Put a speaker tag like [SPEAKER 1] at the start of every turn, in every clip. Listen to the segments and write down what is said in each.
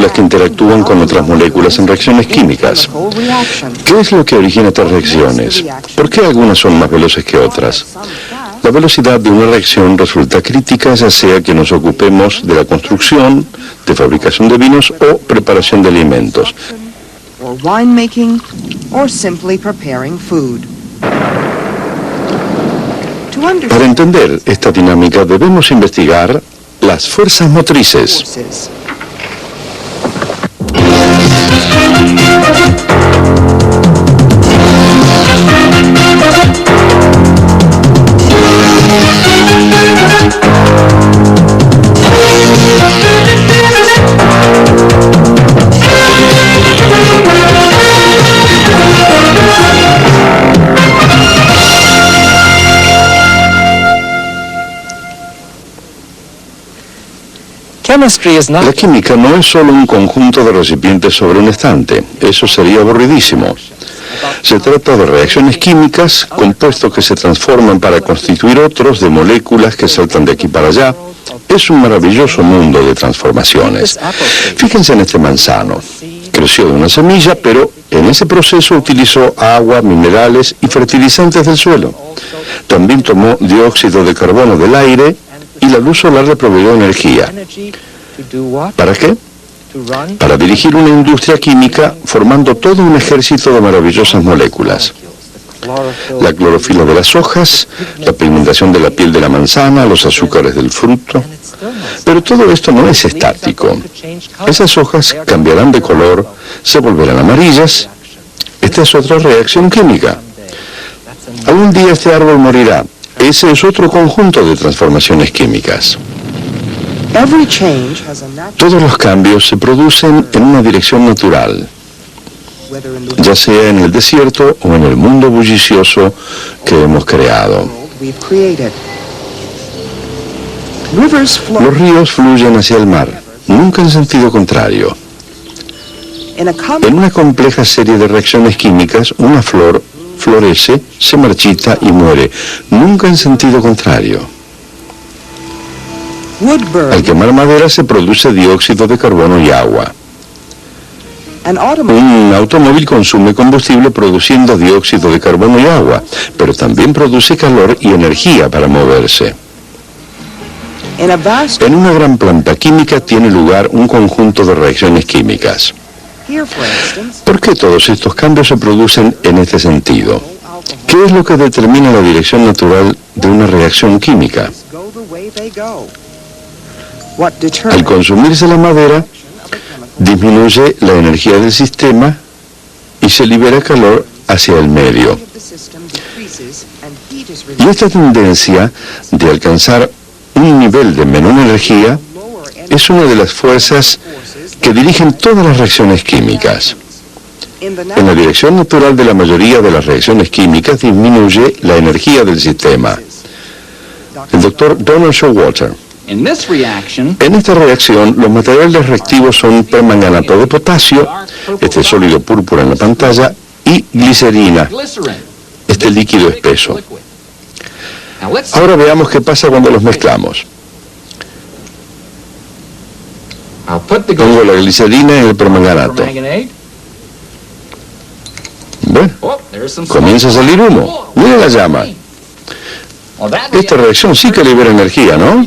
[SPEAKER 1] moléculas que interactúan con otras moléculas en reacciones químicas. ¿Qué es lo que origina estas reacciones? ¿Por qué algunas son más veloces que otras? La velocidad de una reacción resulta crítica, ya sea que nos ocupemos de la construcción, de fabricación de vinos o preparación de alimentos. Para entender esta dinámica debemos investigar las fuerzas motrices. La química no es solo un conjunto de recipientes sobre un estante, eso sería aburridísimo. Se trata de reacciones químicas, compuestos que se transforman para constituir otros, de moléculas que saltan de aquí para allá. Es un maravilloso mundo de transformaciones. Fíjense en este manzano. Creció de una semilla, pero en ese proceso utilizó agua, minerales y fertilizantes del suelo. También tomó dióxido de carbono del aire y la luz solar le proveyó energía. ¿Para qué? Para dirigir una industria química formando todo un ejército de maravillosas moléculas. La clorofila de las hojas, la pigmentación de la piel de la manzana, los azúcares del fruto. Pero todo esto no es estático. Esas hojas cambiarán de color, se volverán amarillas. Esta es otra reacción química. Algún día este árbol morirá. Ese es otro conjunto de transformaciones químicas. Todos los cambios se producen en una dirección natural, ya sea en el desierto o en el mundo bullicioso que hemos creado. Los ríos fluyen hacia el mar, nunca en sentido contrario. En una compleja serie de reacciones químicas, una flor florece, se marchita y muere, nunca en sentido contrario. Al quemar madera se produce dióxido de carbono y agua. Un automóvil consume combustible produciendo dióxido de carbono y agua, pero también produce calor y energía para moverse. En una gran planta química tiene lugar un conjunto de reacciones químicas. ¿Por qué todos estos cambios se producen en este sentido? ¿Qué es lo que determina la dirección natural de una reacción química? Al consumirse la madera, disminuye la energía del sistema y se libera calor hacia el medio. Y esta tendencia de alcanzar un nivel de menor energía es una de las fuerzas que dirigen todas las reacciones químicas. En la dirección natural de la mayoría de las reacciones químicas disminuye la energía del sistema. El doctor Donald Showalter. En esta reacción, los materiales reactivos son permanganato de potasio, este sólido púrpura en la pantalla, y glicerina, este líquido espeso. Ahora veamos qué pasa cuando los mezclamos. Pongo la glicerina en el permanganato. Bueno, comienza a salir humo. Mira la llama. Esta reacción sí que libera energía, ¿no?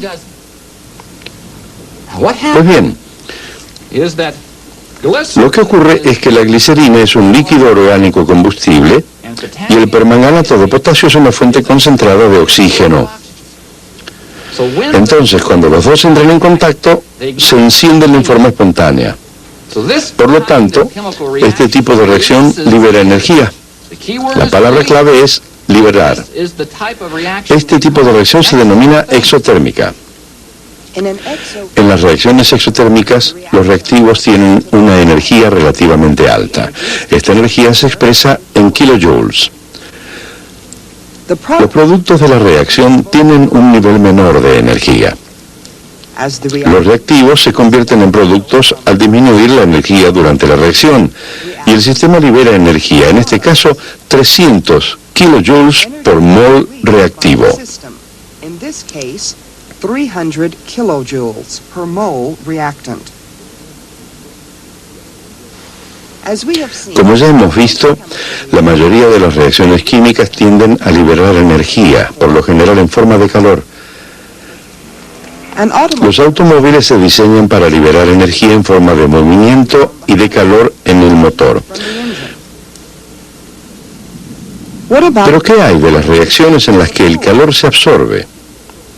[SPEAKER 1] Pues bien, lo que ocurre es que la glicerina es un líquido orgánico combustible y el permanganato de potasio es una fuente concentrada de oxígeno. Entonces, cuando los dos entran en contacto, se encienden en forma espontánea. Por lo tanto, este tipo de reacción libera energía. La palabra clave es liberar. Este tipo de reacción se denomina exotérmica. En las reacciones exotérmicas, los reactivos tienen una energía relativamente alta. Esta energía se expresa en kilojoules. Los productos de la reacción tienen un nivel menor de energía. Los reactivos se convierten en productos al disminuir la energía durante la reacción y el sistema libera energía, en este caso 300 kilojoules por mol reactivo.
[SPEAKER 2] 300 kilojoules per mole reactant.
[SPEAKER 1] Como ya hemos visto, la mayoría de las reacciones químicas tienden a liberar energía, por lo general en forma de calor. Los automóviles se diseñan para liberar energía en forma de movimiento y de calor en el motor. Pero ¿qué hay de las reacciones en las que el calor se absorbe?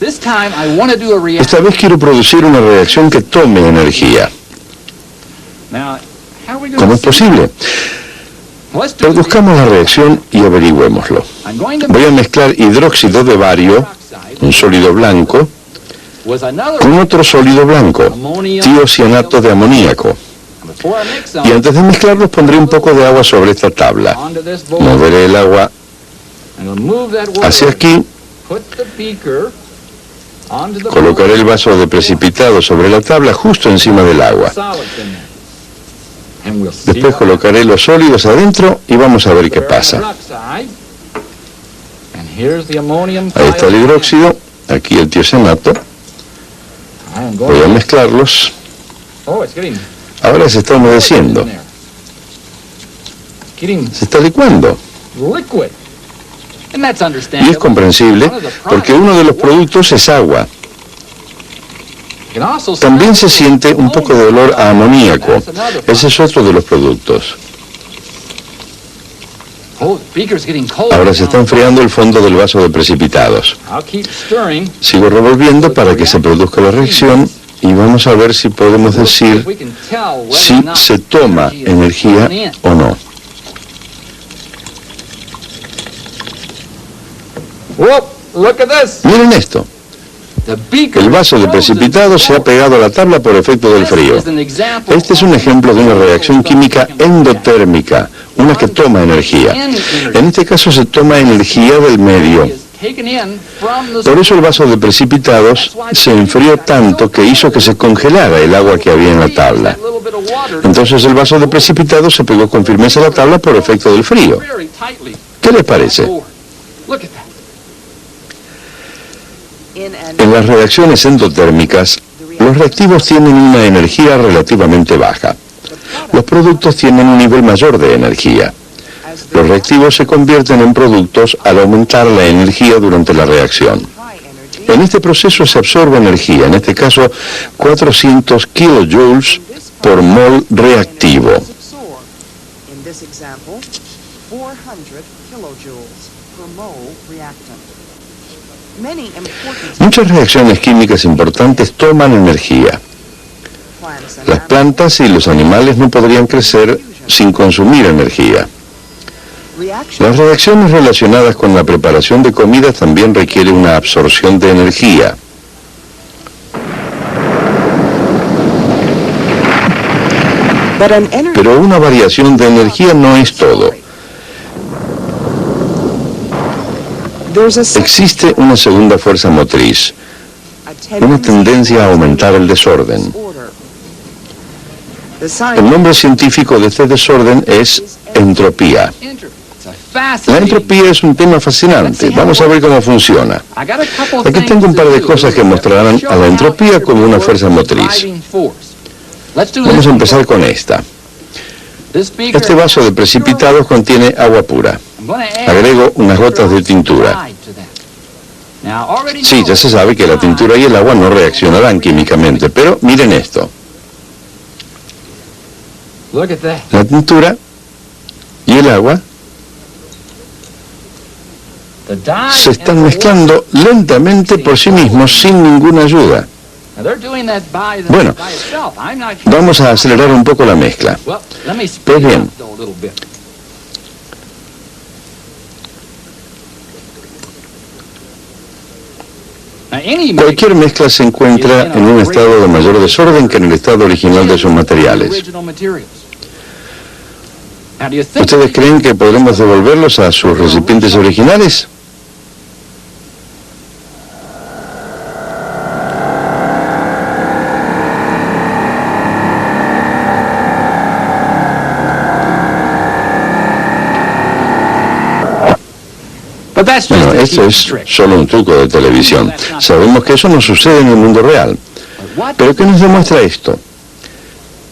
[SPEAKER 1] Esta vez quiero producir una reacción que tome energía. ¿Cómo es posible? Produzcamos la reacción y averigüémoslo. Voy a mezclar hidróxido de bario, un sólido blanco, con otro sólido blanco, tiocianato de amoníaco. Y antes de mezclarlos pondré un poco de agua sobre esta tabla. Moveré el agua hacia aquí. Colocaré el vaso de precipitado sobre la tabla justo encima del agua. Después colocaré los sólidos adentro y vamos a ver qué pasa. Ahí está el hidróxido, aquí el tiocianato. Voy a mezclarlos. Ahora se está humedeciendo. Se está licuando. Y es comprensible porque uno de los productos es agua. También se siente un poco de olor a amoníaco. Ese es otro de los productos. Ahora se está enfriando el fondo del vaso de precipitados. Sigo revolviendo para que se produzca la reacción y vamos a ver si podemos decir si se toma energía o no. Miren esto. El vaso de precipitado se ha pegado a la tabla por efecto del frío. Este es un ejemplo de una reacción química endotérmica, una que toma energía. En este caso se toma energía del medio. Por eso el vaso de precipitados se enfrió tanto que hizo que se congelara el agua que había en la tabla. Entonces el vaso de precipitados se pegó con firmeza a la tabla por efecto del frío. ¿Qué les parece? En las reacciones endotérmicas, los reactivos tienen una energía relativamente baja. Los productos tienen un nivel mayor de energía. Los reactivos se convierten en productos al aumentar la energía durante la reacción. En este proceso se absorbe energía, en este caso 400 kilojoules por mol reactivo. Muchas reacciones químicas importantes toman energía. Las plantas y los animales no podrían crecer sin consumir energía. Las reacciones relacionadas con la preparación de comida también requieren una absorción de energía. Pero una variación de energía no es todo. Existe una segunda fuerza motriz, una tendencia a aumentar el desorden. El nombre científico de este desorden es entropía. La entropía es un tema fascinante. Vamos a ver cómo funciona. Aquí tengo un par de cosas que mostrarán a la entropía como una fuerza motriz. Vamos a empezar con esta. Este vaso de precipitados contiene agua pura. Agrego unas gotas de tintura. Sí, ya se sabe que la tintura y el agua no reaccionarán químicamente, pero miren esto. La tintura y el agua se están mezclando lentamente por sí mismos sin ninguna ayuda. Bueno, vamos a acelerar un poco la mezcla. Pues bien, cualquier mezcla se encuentra en un estado de mayor desorden que en el estado original de sus materiales. ¿Ustedes creen que podremos devolverlos a sus recipientes originales? Bueno, esto es solo un truco de televisión. Sabemos que eso no sucede en el mundo real. ¿Pero qué nos demuestra esto?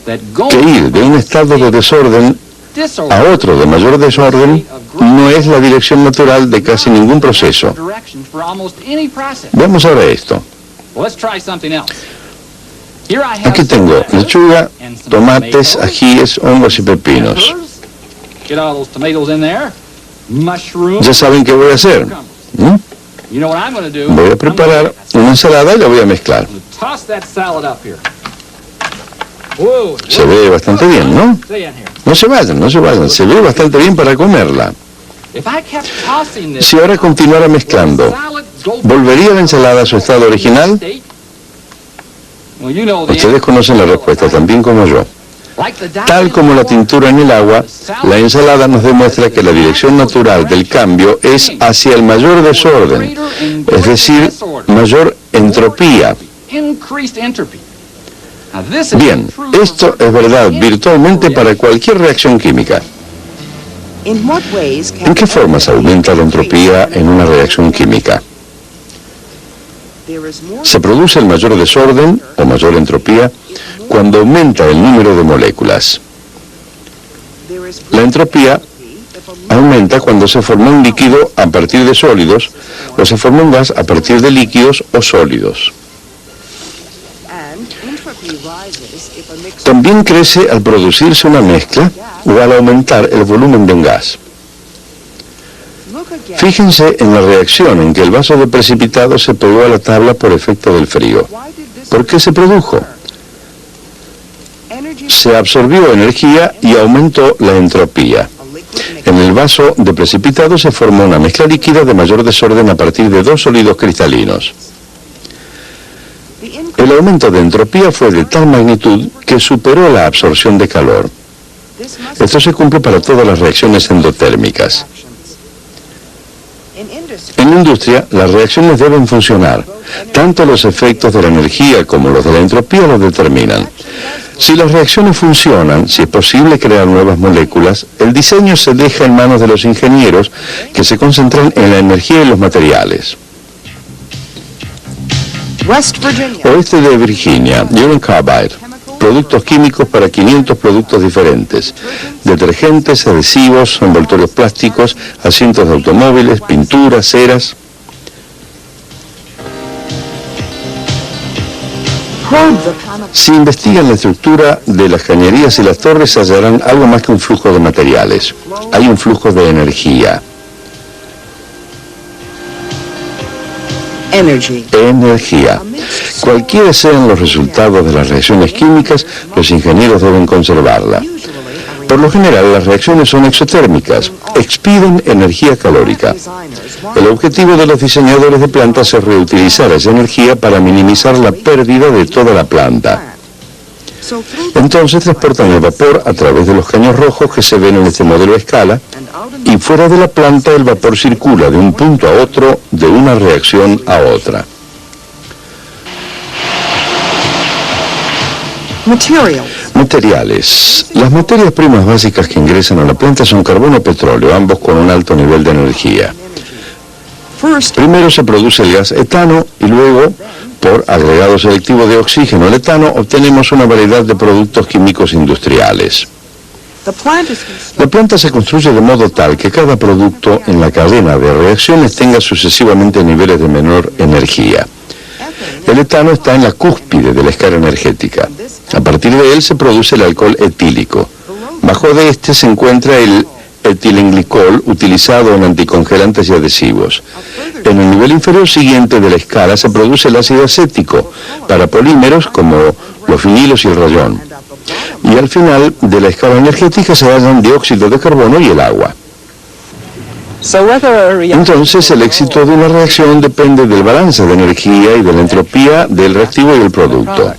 [SPEAKER 1] Que ir de un estado de desorden a otro de mayor desorden no es la dirección natural de casi ningún proceso. Veamos ahora esto. Aquí tengo lechuga, tomates, ajíes, hongos y pepinos. Ya saben qué voy a hacer. Voy a preparar una ensalada y la voy a mezclar. Se ve bastante bien, ¿no? No se vayan, se ve bastante bien para comerla. Si ahora continuara mezclando, ¿volvería la ensalada a su estado original? Ustedes conocen la respuesta, también como yo. Tal como la tintura en el agua, la ensalada nos demuestra que la dirección natural del cambio es hacia el mayor desorden, es decir, mayor entropía. Bien, esto es verdad virtualmente para cualquier reacción química. ¿En qué formas aumenta la entropía en una reacción química? Se produce el mayor desorden o mayor entropía cuando aumenta el número de moléculas. La entropía aumenta cuando se forma un líquido a partir de sólidos o se forma un gas a partir de líquidos o sólidos. También crece al producirse una mezcla o al aumentar el volumen de un gas. Fíjense en la reacción en que el vaso de precipitado se pegó a la tabla por efecto del frío. ¿Por qué se produjo? Se absorbió energía y aumentó la entropía. En el vaso de precipitado se formó una mezcla líquida de mayor desorden a partir de dos sólidos cristalinos. El aumento de entropía fue de tal magnitud que superó la absorción de calor. Esto se cumple para todas las reacciones endotérmicas. En la industria, las reacciones deben funcionar. Tanto los efectos de la energía como los de la entropía lo determinan. Si las reacciones funcionan, si es posible crear nuevas moléculas, el diseño se deja en manos de los ingenieros que se concentran en la energía y los materiales. Oeste de Virginia, Union Carbide. Productos químicos para 500 productos diferentes. Detergentes, adhesivos, envoltorios plásticos, asientos de automóviles, pinturas, ceras. Si investigan la estructura de las cañerías y las torres, hallarán algo más que un flujo de materiales. Hay un flujo de energía. Energía. Cualquiera sean los resultados de las reacciones químicas, los ingenieros deben conservarla. Por lo general, las reacciones son exotérmicas, expiden energía calórica. El objetivo de los diseñadores de plantas es reutilizar esa energía para minimizar la pérdida de toda la planta. Entonces transportan el vapor a través de los caños rojos que se ven en este modelo a escala, y fuera de la planta el vapor circula de un punto a otro, de una reacción a otra. Materiales. Las materias primas básicas que ingresan a la planta son carbono o petróleo, ambos con un alto nivel de energía. Primero se produce el gas etano y luego, por agregado selectivo de oxígeno al etano, obtenemos una variedad de productos químicos industriales. La planta se construye de modo tal que cada producto en la cadena de reacciones tenga sucesivamente niveles de menor energía. El etano está en la cúspide de la escala energética. A partir de él se produce el alcohol etílico. Bajo de este se encuentra el etilenglicol, utilizado en anticongelantes y adhesivos. En el nivel inferior siguiente de la escala se produce el ácido acético para polímeros como los vinilos y el rayón. Y al final de la escala energética se hallan dióxido de carbono y el agua. Entonces, el éxito de una reacción depende del balance de energía y de la entropía del reactivo y del producto.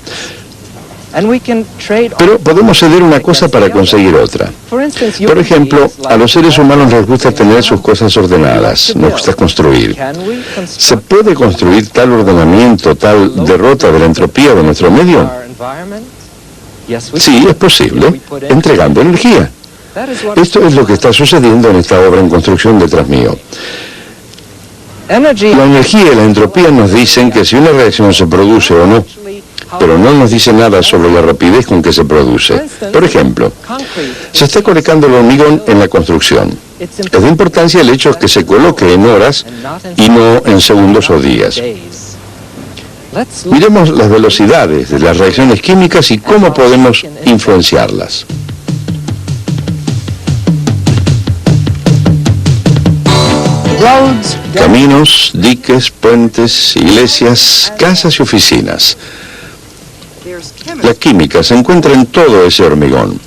[SPEAKER 1] Pero podemos ceder una cosa para conseguir otra. Por ejemplo, a los seres humanos les gusta tener sus cosas ordenadas, nos gusta construir. ¿Se puede construir tal ordenamiento, tal derrota de la entropía de nuestro medio? Sí, es posible, entregando energía. Esto es lo que está sucediendo en esta obra en construcción detrás mío. La energía y la entropía nos dicen que si una reacción se produce o no, pero no nos dice nada sobre la rapidez con que se produce. Por ejemplo, se está colocando el hormigón en la construcción. Es de importancia el hecho que se coloque en horas y no en segundos o días. Miremos las velocidades de las reacciones químicas y cómo podemos influenciarlas. Caminos, diques, puentes, iglesias, casas y oficinas. La química se encuentra en todo ese hormigón.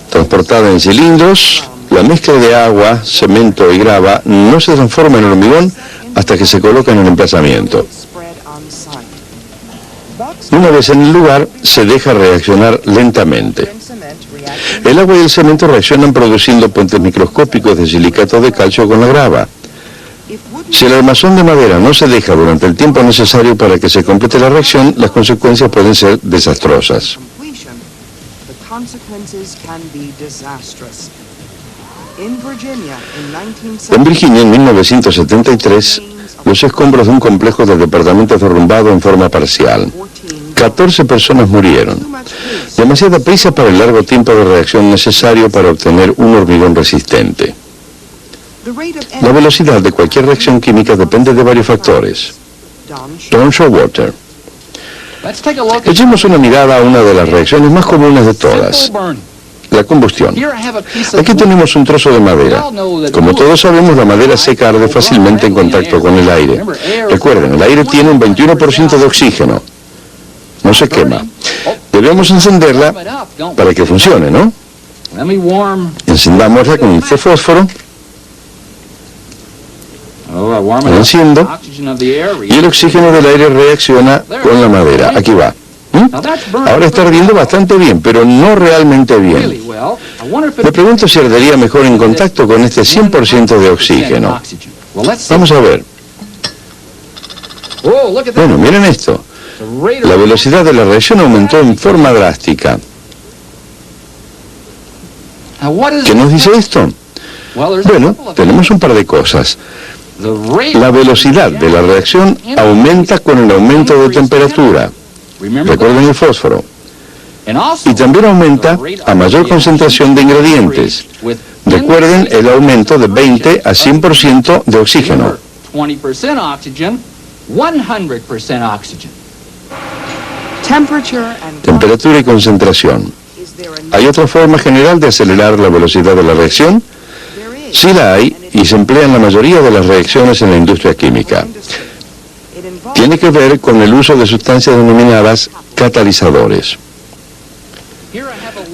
[SPEAKER 1] Transportada en cilindros, la mezcla de agua, cemento y grava no se transforma en hormigón hasta que se coloca en el emplazamiento. Una vez en el lugar, se deja reaccionar lentamente. El agua y el cemento reaccionan produciendo puentes microscópicos de silicato de calcio con la grava. Si el armazón de madera no se deja durante el tiempo necesario para que se complete la reacción, las consecuencias pueden ser desastrosas. En Virginia, en 1973, los escombros de un complejo de departamentos derrumbado en forma parcial. 14 personas murieron. Demasiada prisa para el largo tiempo de reacción necesario para obtener un hormigón resistente. La velocidad de cualquier reacción química depende de varios factores. Don Showalter. Echemos una mirada a una de las reacciones más comunes de todas, la combustión. Aquí tenemos un trozo de madera. Como todos sabemos, la madera seca arde fácilmente en contacto con el aire. Recuerden, el aire tiene un 21% de oxígeno. No se quema. Debemos encenderla para que funcione, ¿no? Encendámosla con este fósforo. La enciendo y el oxígeno del aire reacciona con la madera. Aquí va. Ahora está ardiendo bastante bien, pero no realmente bien. Me pregunto si ardería mejor en contacto con este 100% de oxígeno. Vamos a ver. Bueno, miren esto. La velocidad de la reacción aumentó en forma drástica. ¿Qué nos dice esto? Bueno, tenemos un par de cosas. La velocidad de la reacción aumenta con el aumento de temperatura. Recuerden el fósforo. Y también aumenta a mayor concentración de ingredientes. Recuerden el aumento de 20 a 100% de oxígeno. Temperatura y concentración. ¿Hay otra forma general de acelerar la velocidad de la reacción? Sí la hay, y se emplea en la mayoría de las reacciones en la industria química. Tiene que ver con el uso de sustancias denominadas catalizadores.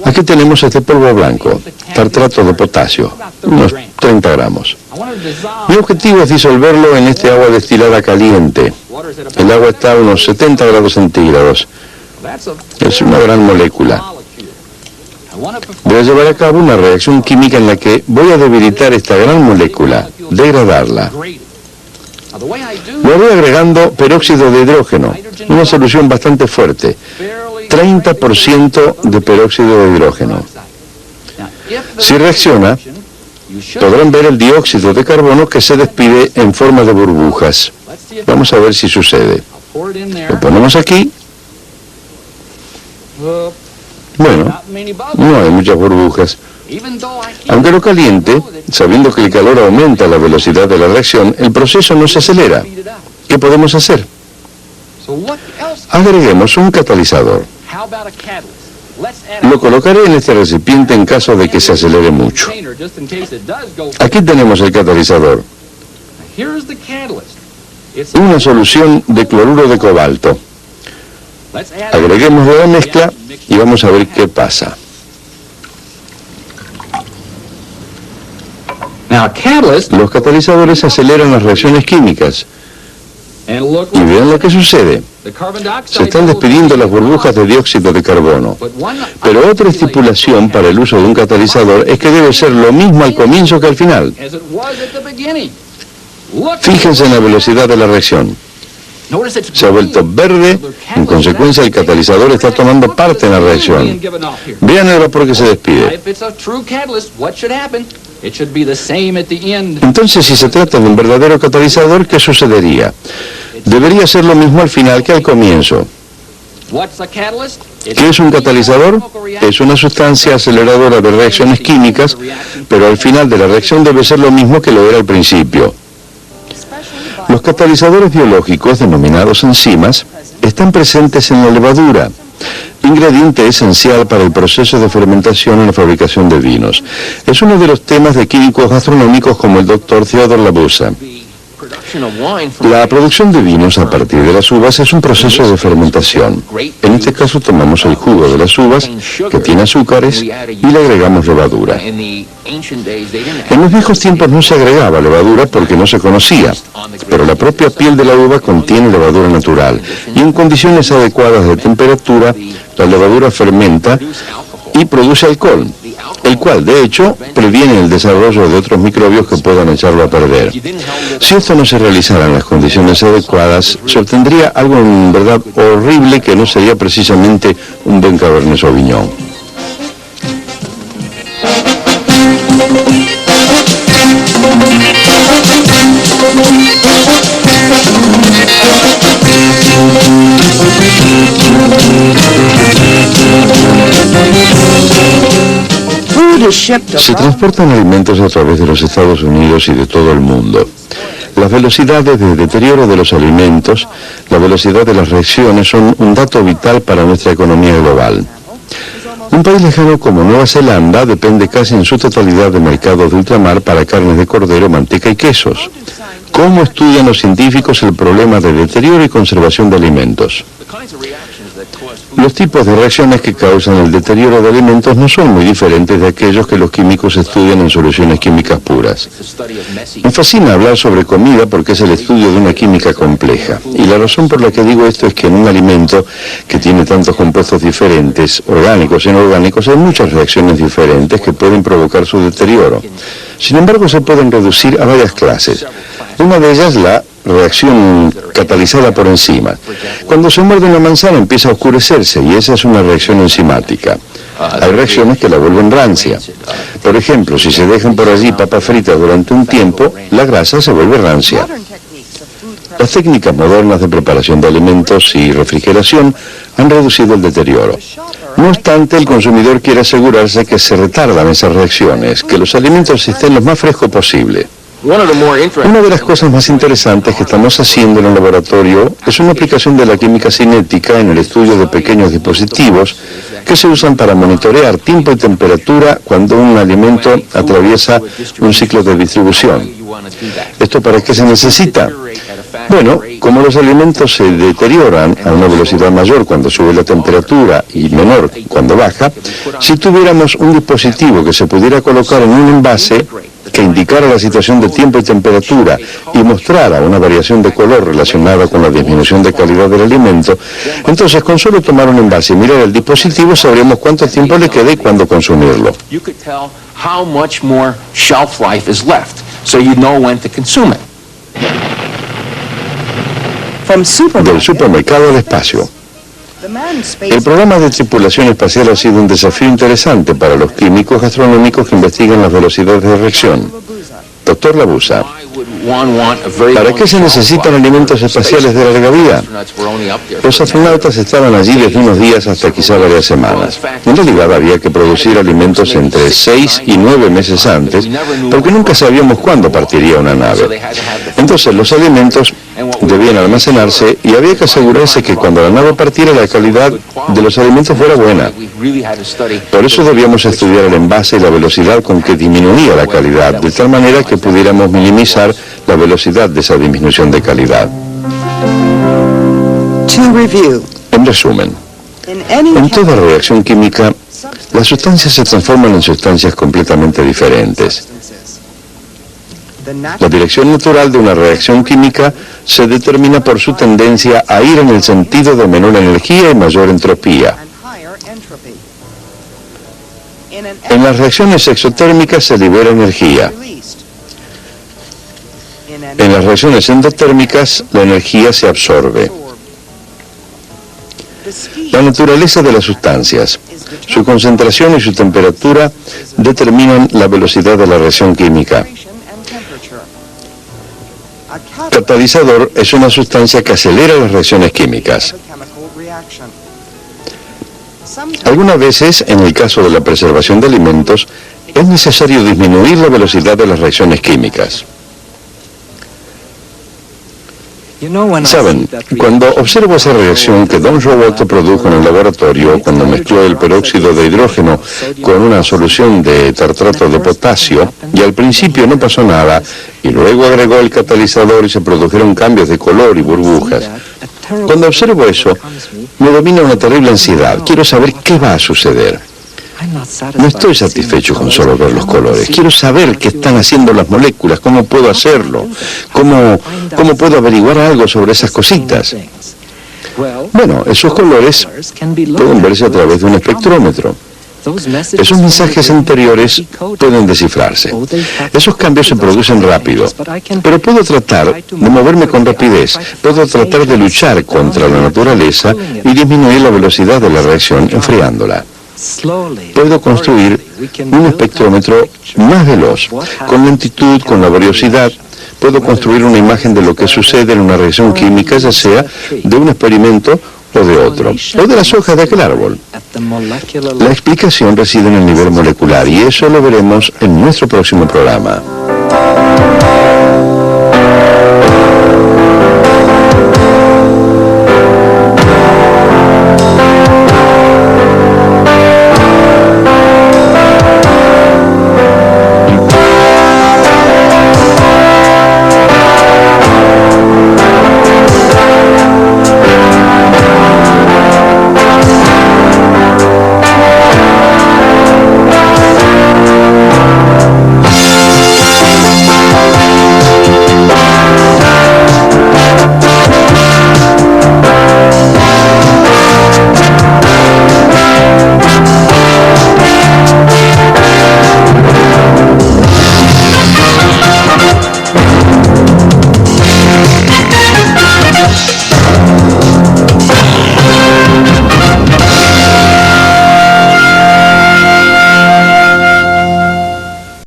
[SPEAKER 1] Aquí tenemos este polvo blanco, tartrato de potasio, unos 30 gramos. Mi objetivo es disolverlo en este agua destilada caliente. El agua está a unos 70 grados centígrados. Es una gran molécula. Voy a llevar a cabo una reacción química en la que voy a debilitar esta gran molécula, degradarla. Lo voy agregando peróxido de hidrógeno, una solución bastante fuerte, 30% de peróxido de hidrógeno. Si reacciona, podrán ver el dióxido de carbono que se despide en forma de burbujas. Vamos a ver si sucede. Lo ponemos aquí. Bueno, no hay muchas burbujas. Aunque lo caliente, sabiendo que el calor aumenta la velocidad de la reacción, el proceso no se acelera. ¿Qué podemos hacer? Agreguemos un catalizador. Lo colocaré en este recipiente en caso de que se acelere mucho. Aquí tenemos el catalizador. Una solución de cloruro de cobalto. Agreguemos la mezcla y vamos a ver qué pasa. Los catalizadores aceleran las reacciones químicas. Y vean lo que sucede. Se están despidiendo las burbujas de dióxido de carbono. Pero otra estipulación para el uso de un catalizador es que debe ser lo mismo al comienzo que al final. Fíjense en la velocidad de la reacción. Se ha vuelto verde, en consecuencia el catalizador está tomando parte en la reacción. Vean el vapor que se despide. Entonces, si se trata de un verdadero catalizador, ¿qué sucedería? Debería ser lo mismo al final que al comienzo. ¿Qué es un catalizador? Es una sustancia aceleradora de reacciones químicas, pero al final de la reacción debe ser lo mismo que lo era al principio. Los catalizadores biológicos, denominados enzimas, están presentes en la levadura, ingrediente esencial para el proceso de fermentación en la fabricación de vinos. Es uno de los temas de químicos gastronómicos como el Dr. Theodor Labuza. La producción de vinos a partir de las uvas es un proceso de fermentación. En este caso tomamos el jugo de las uvas, que tiene azúcares, y le agregamos levadura. En los viejos tiempos no se agregaba levadura porque no se conocía, pero la propia piel de la uva contiene levadura natural, y en condiciones adecuadas de temperatura, la levadura fermenta y produce alcohol, el cual, de hecho, previene el desarrollo de otros microbios que puedan echarlo a perder. Si esto no se realizara en las condiciones adecuadas, se obtendría algo en verdad horrible que no sería precisamente un buen Cabernet Sauvignon. Se transportan alimentos a través de los Estados Unidos y de todo el mundo. Las velocidades de deterioro de los alimentos, la velocidad de las reacciones son un dato vital para nuestra economía global. Un país lejano como Nueva Zelanda depende casi en su totalidad de mercados de ultramar para carnes de cordero, manteca y quesos. ¿Cómo estudian los científicos el problema de deterioro y conservación de alimentos? Los tipos de reacciones que causan el deterioro de alimentos no son muy diferentes de aquellos que los químicos estudian en soluciones químicas puras. Me fascina hablar sobre comida porque es el estudio de una química compleja. Y la razón por la que digo esto es que en un alimento que tiene tantos compuestos diferentes, orgánicos e inorgánicos, hay muchas reacciones diferentes que pueden provocar su deterioro. Sin embargo, se pueden reducir a varias clases. Una de ellas, la reacción catalizada por enzimas. Cuando se muerde una manzana empieza a oscurecerse y esa es una reacción enzimática. Hay reacciones que la vuelven rancia. Por ejemplo, si se dejan por allí papas fritas durante un tiempo, la grasa se vuelve rancia. Las técnicas modernas de preparación de alimentos y refrigeración han reducido el deterioro. No obstante, el consumidor quiere asegurarse que se retardan esas reacciones, que los alimentos estén lo más frescos posible. Una de las cosas más interesantes que estamos haciendo en el laboratorio es una aplicación de la química cinética en el estudio de pequeños dispositivos que se usan para monitorear tiempo y temperatura cuando un alimento atraviesa un ciclo de distribución. ¿Esto para qué se necesita? Bueno, como los alimentos se deterioran a una velocidad mayor cuando sube la temperatura y menor cuando baja, si tuviéramos un dispositivo que se pudiera colocar en un envase que indicara la situación de tiempo y temperatura y mostrara una variación de color relacionada con la disminución de calidad del alimento, entonces con solo tomar un envase y mirar el dispositivo sabríamos cuánto tiempo le queda y cuándo consumirlo. Del supermercado al espacio. El programa de tripulación espacial ha sido un desafío interesante para los químicos gastronómicos que investigan las velocidades de reacción. Dr. Labuza, ¿para qué se necesitan alimentos espaciales de larga vida? Los astronautas estaban allí desde unos días hasta quizá varias semanas. En realidad había que producir alimentos entre 6 y 9 meses antes, porque nunca sabíamos cuándo partiría una nave. Entonces los alimentos debían almacenarse y había que asegurarse que cuando la nave partiera la calidad de los alimentos fuera buena. Por eso debíamos estudiar el envase y la velocidad con que disminuía la calidad, de tal manera que pudiéramos minimizar la velocidad de esa disminución de calidad. En resumen, en toda reacción química, las sustancias se transforman en sustancias completamente diferentes. La dirección natural de una reacción química se determina por su tendencia a ir en el sentido de menor energía y mayor entropía. En las reacciones exotérmicas se libera energía. En las reacciones endotérmicas, la energía se absorbe. La naturaleza de las sustancias, su concentración y su temperatura determinan la velocidad de la reacción química. Catalizador es una sustancia que acelera las reacciones químicas. Algunas veces, en el caso de la preservación de alimentos, es necesario disminuir la velocidad de las reacciones químicas. Saben, cuando observo esa reacción que Don Roboto produjo en el laboratorio cuando mezcló el peróxido de hidrógeno con una solución de tartrato de potasio, y al principio no pasó nada, y luego agregó el catalizador y se produjeron cambios de color y burbujas. Cuando observo eso, me domina una terrible ansiedad. Quiero saber qué va a suceder. No estoy satisfecho con solo ver los colores. Quiero saber qué están haciendo las moléculas, cómo puedo hacerlo, cómo puedo averiguar algo sobre esas cositas. Bueno, esos colores pueden verse a través de un espectrómetro. Esos mensajes anteriores pueden descifrarse. Esos cambios se producen rápido, pero puedo tratar de moverme con rapidez, puedo tratar de luchar contra la naturaleza y disminuir la velocidad de la reacción enfriándola. Puedo construir un espectrómetro más veloz, con lentitud, con laboriosidad. Puedo construir una imagen de lo que sucede en una reacción química, ya sea de un experimento o de otro, o de las hojas de aquel árbol. La explicación reside en el nivel molecular y eso lo veremos en nuestro próximo programa.